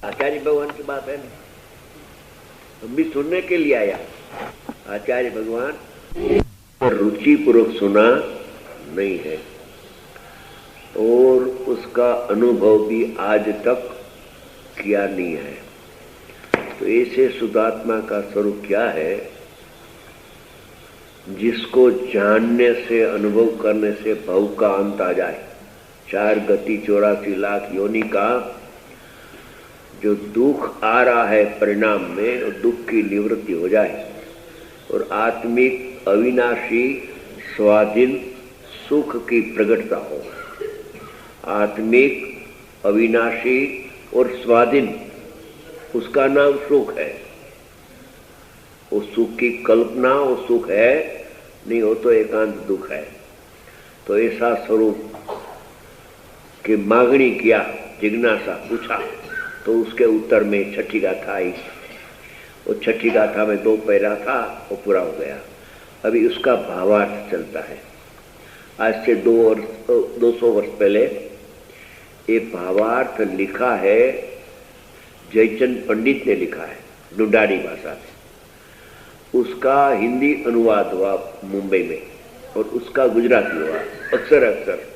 आचार्य भगवान की बात है ना, हम भी सुनने के लिए आया। आचार्य भगवान और रुचि पूर्वक सुना नहीं है और उसका अनुभव भी आज तक किया नहीं है। तो ऐसे शुद्धात्मा का स्वरूप क्या है जिसको जानने से, अनुभव करने से भव का अंत आ जाए। 4 गति 84 लाख योनि का जो दुख आ रहा है परिणाम में, और दुख की निवृत्ति हो जाए और आत्मिक अविनाशी स्वाधीन सुख की प्रकटता हो। आत्मिक अविनाशी और स्वाधीन, उसका नाम सुख है। वो सुख की कल्पना, वो सुख है नहीं, हो तो एकांत दुख है। तो ऐसा स्वरूप की मांगनी किया, जिज्ञासा पूछा, तो उसके उत्तर में छठी गाथा आई। वो छठी गाथा में 2 पैरा था, वो पूरा हो गया। अभी उसका भावार्थ चलता है। आज से 200 वर्ष पहले ये भावार्थ लिखा है, जयचंद पंडित ने लिखा है ढूंढाड़ी भाषा में। उसका हिंदी अनुवाद हुआ मुंबई में और उसका गुजराती हुआ। अक्सर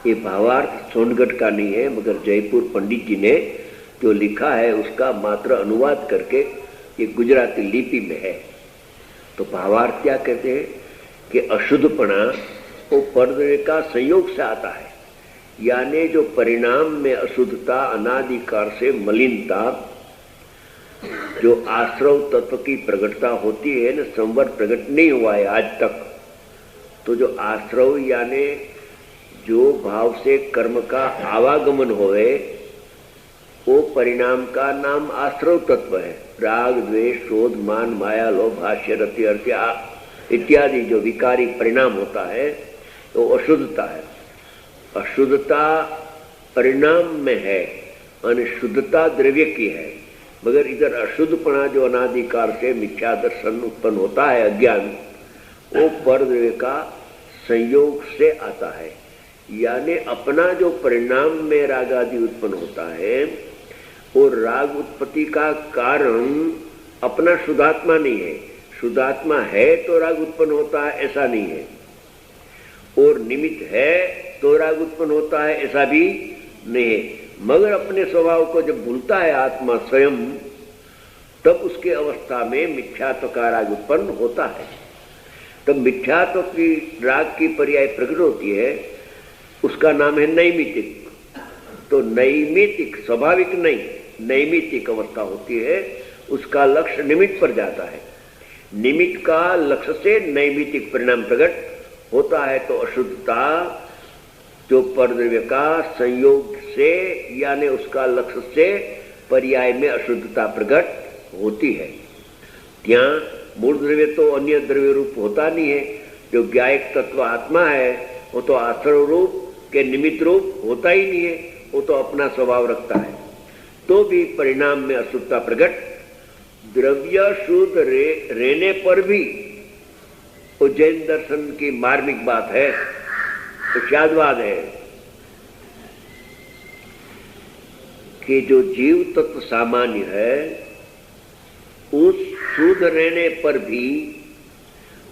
ये भावार्थ सोनगढ़ का नहीं है, मगर जयपुर पंडित जी ने जो लिखा है उसका मात्र अनुवाद करके ये गुजराती लिपि में है। तो भावार्थ क्या कहते हैं कि अशुद्धपना वो परद्रव्य का संयोग से आता है, यानी जो परिणाम में अशुद्धता, अनादिकाल से मलिनता, जो आश्रव तत्व की प्रकटता होती है न, संवर प्रकट नहीं हुआ है आज तक। तो जो आश्रव यानी जो भाव से कर्म का आवागमन होवे, वो परिणाम का नाम आश्रव तत्व है। राग, द्वेष, क्रोध, मान, माया, लोभ, हास्य, रति, अर्थ इत्यादि जो विकारी परिणाम होता है वो अशुद्धता है। अशुद्धता परिणाम में है और शुद्धता द्रव्य की है। मगर इधर अशुद्धपना जो अनादिकाल से मिथ्या दर्शन उत्पन्न होता है, अज्ञान, वो परद्रव्य का संयोग से आता है। यानी अपना जो परिणाम में राग आदि उत्पन्न होता है, और राग उत्पत्ति का कारण अपना शुद्धात्मा नहीं है। शुद्धात्मा है तो राग उत्पन्न होता है, ऐसा नहीं है। और निमित्त है तो राग उत्पन्न होता है, ऐसा भी नहीं है। मगर अपने स्वभाव को जब भूलता है आत्मा स्वयं, तब उसके अवस्था में मिथ्यात्व का राग उत्पन्न होता है। तब मिथ्यात्व की राग की पर्याय प्रकट होती है, उसका नाम है नैमित्तिक। तो नैमित्तिक स्वाभाविक नहीं, नैमित्तिक अवस्था होती है, उसका लक्ष्य निमित्त पर जाता है। निमित्त का लक्ष्य से नैमित्तिक परिणाम प्रकट होता है। तो अशुद्धता जो परद्रव्य का संयोग से यानी उसका लक्ष्य से पर्याय में अशुद्धता प्रकट होती है। ત્યાં मूल द्रव्य तो अन्य द्रव्य रूप होता नहीं है। जो ज्ञायक तत्व आत्मा है वो तो आश्रव रूप के निमित्त रूप होता ही नहीं है, वो तो अपना स्वभाव रखता है। तो भी परिणाम में अशुद्धता प्रकट, द्रव्य शुद्ध रहने पर भी वो जैन दर्शन की मार्मिक बात है, तो शादवाद है कि जो जीव तत्व सामान्य है, उस शुद्ध रहने पर भी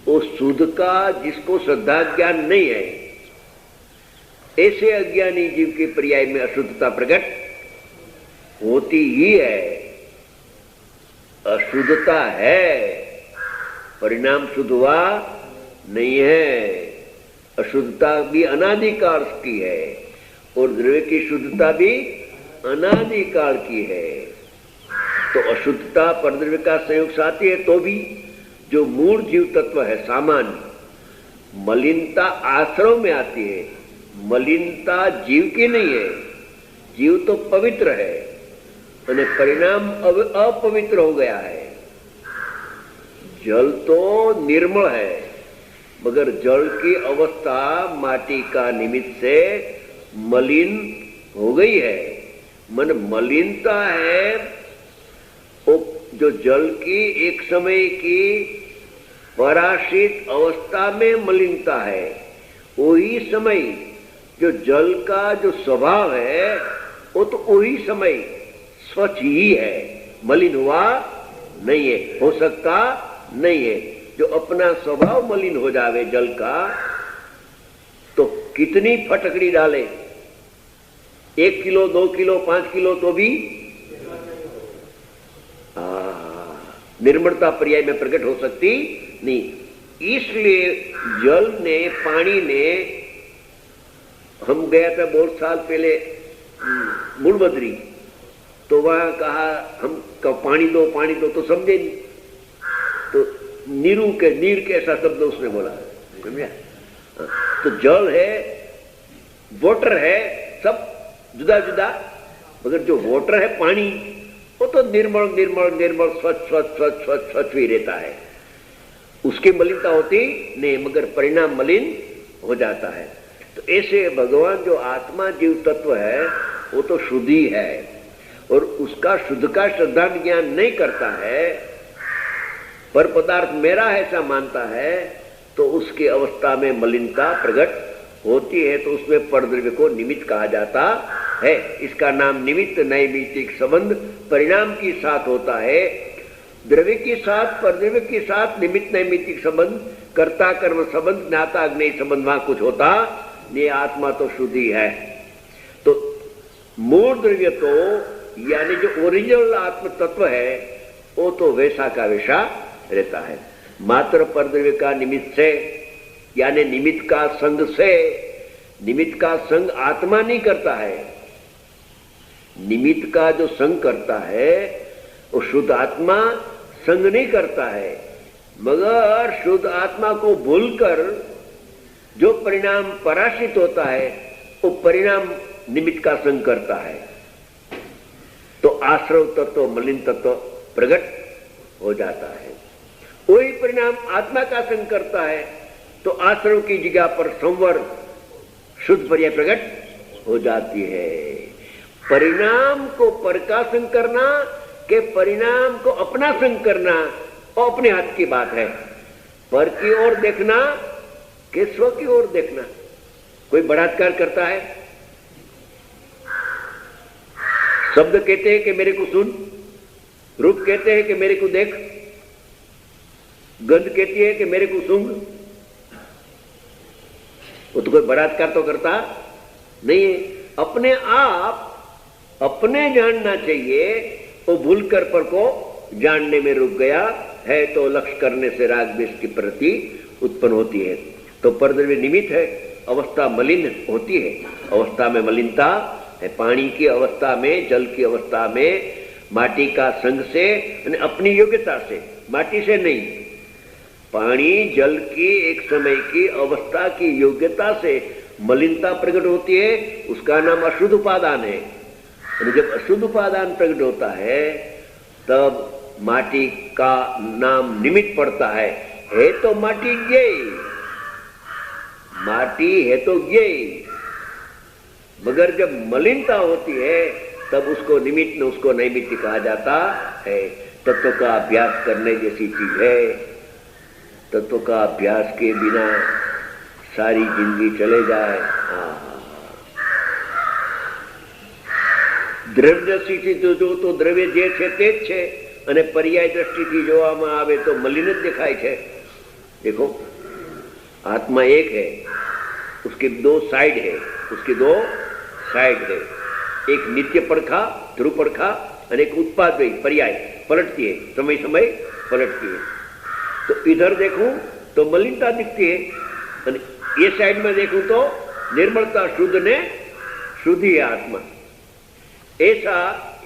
उस शुद्ध का जिसको श्रद्धा ज्ञान नहीं है, ऐसे अज्ञानी जीव के पर्याय में अशुद्धता प्रकट होती ही है। अशुद्धता है, परिणाम शुद्ध हुआ नहीं है। अशुद्धता भी अनादिकाल की है और द्रव्य की शुद्धता भी अनादिकाल की है। तो अशुद्धता परद्रव्य का संयोग से आती है, तो भी जो मूल जीव तत्व है सामान्य, मलिनता आश्रव में आती है। मलिनता जीव की नहीं है, जीव तो पवित्र है और परिणाम अब अपवित्र हो गया है। जल तो निर्मल है, मगर जल की अवस्था माटी का निमित्त से मलिन हो गई है। मन मलिनता है वो जो जल की एक समय की पराश्रित अवस्था में मलिनता है। वही समय जो जल का जो स्वभाव है वो तो वही समय स्वच्छ ही है, मलिन हुआ नहीं है, हो सकता नहीं है। जो अपना स्वभाव मलिन हो जावे जल का, तो कितनी फटकड़ी डाले, 1 किलो 2 किलो 5 किलो तो भी निर्मलता पर्याय में प्रकट हो सकती नहीं। इसलिए जल ने, पानी ने, हम गया था बहुत साल पहले मुड़बदरी, तो वहां कहा हम पानी दो तो समझे नहीं, तो नीर के ऐसा शब्द उसने बोला, समझा। तो जल है, वाटर है, सब जुदा जुदा, मगर जो वाटर है पानी, वो तो निर्मल निर्मल निर्मल स्वच्छ स्वच्छ स्वच्छ स्वच्छ स्वच्छ ही रहता है, उसकी मलिनता होती नहीं, मगर परिणाम मलिन हो जाता है। तो ऐसे भगवान जो आत्मा जीव तत्व है वो तो शुद्ध ही है, और उसका शुद्ध का श्रद्धा ज्ञान नहीं करता है, पर पदार्थ मेरा है ऐसा मानता है, तो उसकी अवस्था में मलिनता प्रकट होती है। तो उसमें परद्रव्य को निमित्त कहा जाता है। इसका नाम निमित्त नैमित्तिक संबंध परिणाम के साथ होता है। द्रव्य के साथ, परद्रव्य के साथ निमित्त नैमित्तिक संबंध, कर्ता कर्म संबंध, ज्ञाता अग्नि संबंध वहां कुछ होता, ये आत्मा तो शुद्ध ही है। तो मूल द्रव्य तो यानी जो ओरिजिनल आत्म तत्व है वो तो वैसा का वैसा रहता है। मात्र परद्रव्य का निमित्त से, यानी निमित्त का संग से, निमित्त का संग आत्मा नहीं करता है, निमित्त का जो संग करता है वो शुद्ध आत्मा संग नहीं करता है, मगर शुद्ध आत्मा को भूलकर जो परिणाम पराश्रित होता है वो परिणाम निमित्त का संग करता है। तो आश्रव तत्व, मलिन तत्व प्रकट हो जाता है। वही परिणाम आत्मा का संग करता है, तो आश्रव की जगह पर संवर शुद्ध पर्याय प्रकट हो जाती है। परिणाम को पर का संग करना के परिणाम को अपना संग करना और अपने हाथ की बात है। पर की ओर देखना के स्व की ओर देखना। कोई बलात्कार करता है, शब्द कहते हैं कि मेरे को सुन, रूप कहते हैं कि मेरे को देख, गंध कहती है कि मेरे को सूंघ, वो तो कोई बलात्कार तो करता नहीं है। अपने आप अपने जानना चाहिए, वो भूलकर पर को जानने में रुक गया है, तो लक्ष्य करने से राग द्वेष की प्रति उत्पन्न होती है। तो परद्रव्य निमित्त है, अवस्था मलिन होती है, अवस्था में मलिनता है। पानी की अवस्था में, जल की अवस्था में माटी का संग से, अपनी योग्यता से, माटी से नहीं, पानी जल की एक समय की अवस्था की योग्यता से मलिनता प्रकट होती है, उसका नाम अशुद्ध उपादान है। जब अशुद्ध उपादान प्रकट होता है तब माटी का नाम निमित्त पड़ता है तो माटी ज्ञेय, माटी है तो ज्ञेय, मगर जब मलिनता होती है तब उसको निमित्त न उसको नैमित्त कहा जाता है। तत्व का अभ्यास करने जैसी चीज है, तत्व का अभ्यास के बिना सारी जिंदगी चले जाए। દ્રવ્યદૃષ્ટિથી તો દ્રવ્ય જે છે તે જ છે, અને પર્યાય દ્રષ્ટિથી જોવામાં આવે તો મલિન જ દેખાય છે। देखो आत्मा एक है, उसके दो साइड है, उसके दो साइड है, एक नित्य पड़खा ध्रुव पड़खा और एक उत्पाद पर्याय पलटती है, समय समय पलटती है। तो इधर देखूं तो मलिनता दिखती है, और ये साइड में देखूं तो निर्मलता, शुद्ध ने शुद्ध ही आत्मा। ऐसा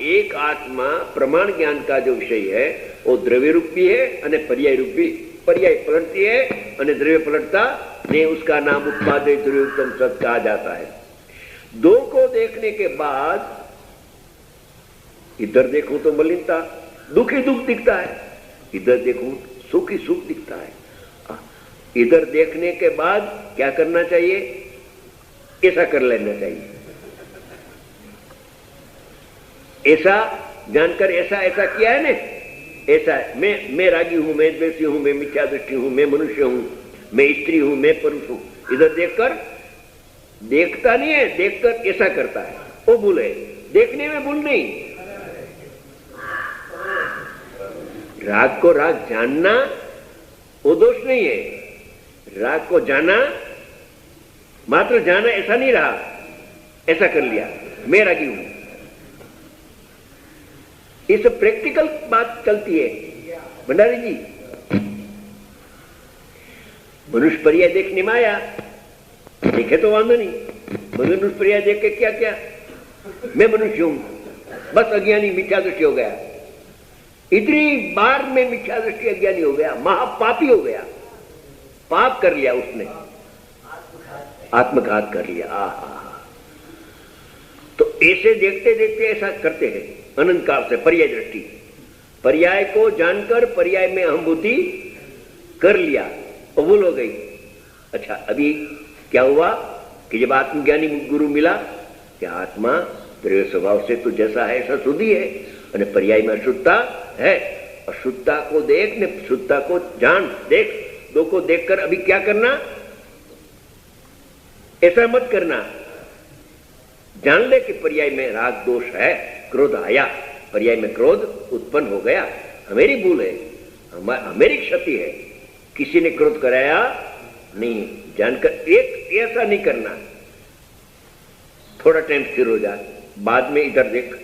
एक आत्मा प्रमाण ज्ञान का जो विषय है वो द्रव्य रूपी है और पर्याय रूपी, पर्याय पलटती है और द्रव्य पलटता ने, उसका नाम उत्पादय द्रव्योत्तम सत कहा जाता है। दो को देखने के बाद इधर देखूं तो मलिनता, दुख ही दुख दिखता है, इधर देखूं सुख ही सुख दिखता है। इधर देखने के बाद क्या करना चाहिए? ऐसा कर लेना चाहिए, ऐसा जानकर ऐसा ऐसा किया है ने, ऐसा मैं रागी हूं, मैं द्वेषी हूं, मैं मिथ्या दृष्टि हूं, मैं मनुष्य हूं, मैं स्त्री हूं, मैं पुरुष हूं। इधर देखकर देखता नहीं है, देखकर ऐसा करता है, वो भूल है। देखने में भूल नहीं। राग को राग जानना वो दोष नहीं है। राग को जाना, मात्र जाना ऐसा नहीं रहा, ऐसा कर लिया मैं रागी हूं, इस प्रैक्टिकल बात चलती है। भंडारी जी, मनुष्य पर्याय देखने में आया, देखे तो वांधो नहीं, मनुष्य पर्याय देख के क्या क्या, मैं मनुष्य हूं, बस अज्ञानी मिथ्या दृष्टि हो गया। इतनी बार में मिथ्या दृष्टि अज्ञानी हो गया, महापापी हो गया, पाप कर लिया उसने, आत्मघात कर लिया। आहा, तो ऐसे देखते देखते ऐसा करते हैं अनंत काल से। पर्याय दृष्टि, पर्याय को जानकर पर्याय में अहम बुद्धि कर लिया और भूल हो गई। अच्छा, अभी क्या हुआ कि जब आत्मज्ञानी गुरु मिला कि आत्मा तेरे स्वभाव से तो जैसा है ऐसा शुद्धि है, और पर्याय में अशुद्धता है। अशुद्धता को देख ने, शुद्धता को जान, देख, दो को देखकर अभी क्या करना, ऐसा मत करना। जान ले कि पर्याय में राग दोष है, क्रोध आया, पर्याय में क्रोध उत्पन्न हो गया, हमारी भूल है, हमारी क्षति है, किसी ने क्रोध कराया नहीं। जानकर एक ऐसा नहीं करना, थोड़ा टाइम स्थिर हो जा, बाद में इधर देख,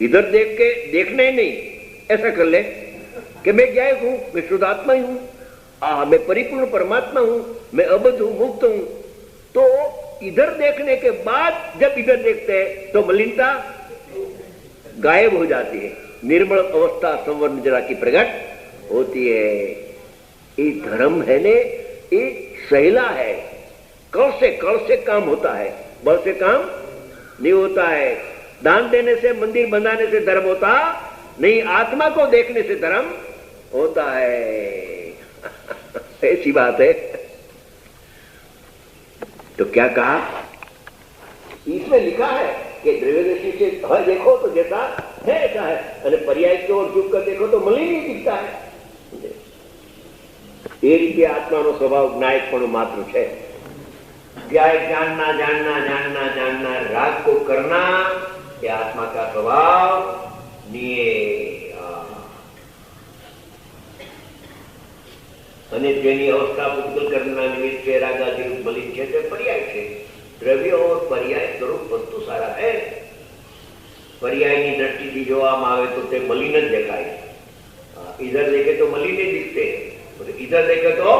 इधर देख के देखना ही नहीं, ऐसा कर ले कि मैं ज्ञायक हूं, मैं शुद्ध आत्मा ही हूं, मैं परिपूर्ण परमात्मा हूं, मैं अबद्ध हूं, मुक्त हूं। तो इधर देखने के बाद जब इधर देखते हैं तो मलिनता गायब हो जाती है, निर्मल अवस्था संवर्ण जरा की प्रकट होती है। ये धर्म है ने, ये सहला है, कल से काम होता है, बल से काम नहीं होता है। दान देने से, मंदिर बनाने से धर्म होता नहीं, आत्मा को देखने से धर्म होता है। ऐसी बात है। तो क्या कहा, इसमें लिखा है कि द्रव्यदर्शी से देखो तो जैसा है ऐसा है, और पर्याय की ओर झुक कर देखो तो मलिन ही दिखता है। ये रीते आत्मा स्वभाव नायकपणु मात्र है। क्या है, जानना जानना जानना जानना, राग को करना, ये आत्मा का स्वभाव नहीं। અને તેની અવસ્થા ઉત્પન્ન કરનાર નિમિત્ત છે રાગાદિ રૂપ મલિન છે તે पर्याय છે। द्रव्य और पर्याय स्वरूप वस्तु सारा है। पर्यायની દ્રષ્ટિથી જોવામાં આવે તો તે મલિન જ દેખાય, इधर देखे तो मलिन ही दिखते, और इधर देखे तो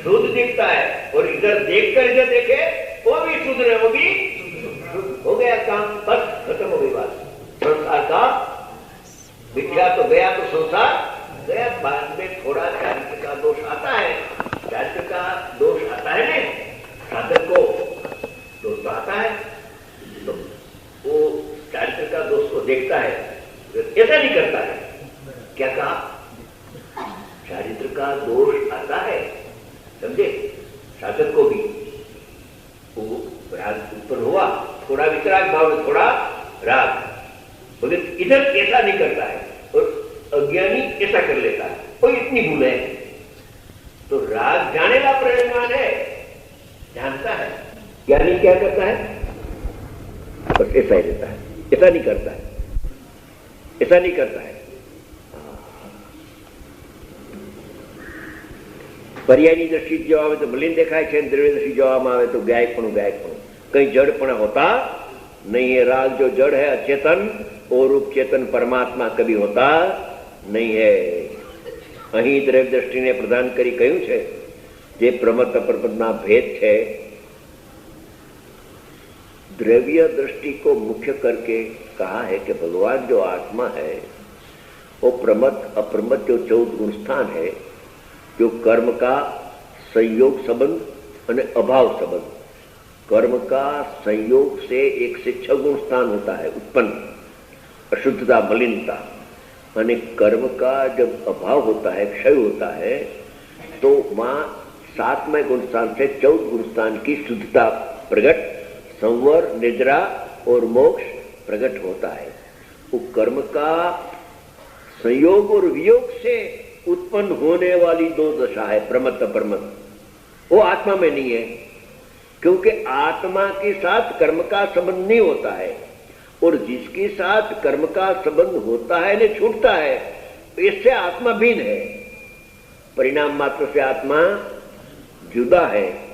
शुद्ध दिखता है, और इधर देखकर इधर देखे वो भी शुद्ध है, वो भी हो गया काम, बस खत्म हो गई बात। संसार का मिथ्या तो गया, तो संसार गया। बाद में थोड़ा चारित्र का दोष आता है, चारित्र का दोष आता है ना, साधक को दोष तो आता है, तो वो चारित्र का दोष को देखता है, ऐसा नहीं करता है। क्या कहा, चारित्र का दोष आता है, समझे, साधक को भी वो राग उत्पन्न हुआ, थोड़ा वितराग भाव में थोड़ा राग, मगर इधर ऐसा नहीं करता है, और अज्ञानी ऐसा कर लेता है, और इतनी भूल है। तो राग जाने का परिणाम है, जानता है। ज्ञानी क्या करता है, बस ऐसा ही रहता है, ऐसा नहीं करता है, ऐसा नहीं करता है। पर्यायની દ્રષ્ટિ જોવા આવે તો મલિન દેખાય છે, દ્રવ્ય દ્રષ્ટિ જોવામાં આવે તો ગાયકપણું ગાયકપણું, કઈ જડપણા होता नहीं है। राग जो जड़ है अचेतन, और रूप चेतन परमात्मा कभी होता नहीं है। અહીં દ્રવ્ય દ્રષ્ટિને પ્રદાન કરી કહ્યું છે, જે પ્રમત્ત અપ્રમત્તના ભેદ છે, द्रव्य दृष्टि को मुख्य करके कहा है कि भगवान जो आत्मा है वो प्रमत्त अप्रमत्त जो 14 गुण स्थान है, जो कर्म का संयोग संबंध और अभाव संबंध, कर्म का संयोग से 1 से 6 गुण स्थान होता है उत्पन्न, अशुद्धता मलिनता, और कर्म का जब अभाव होता है, क्षय होता है, तो वहां 7वें गुण स्थान से 14 गुण स्थान की शुद्धता प्रकट, संवर, निद्रा और मोक्ष प्रकट होता है। वो कर्म का संयोग और वियोग से उत्पन्न होने वाली 2 दशा है, प्रमत्त अप्रमत्त, वो आत्मा में नहीं है। क्योंकि आत्मा के साथ कर्म का संबंध नहीं होता है, और जिसके साथ कर्म का संबंध होता है ने छूटता है, इससे आत्मा भिन्न है। परिणाम मात्र से आत्मा जुदा है।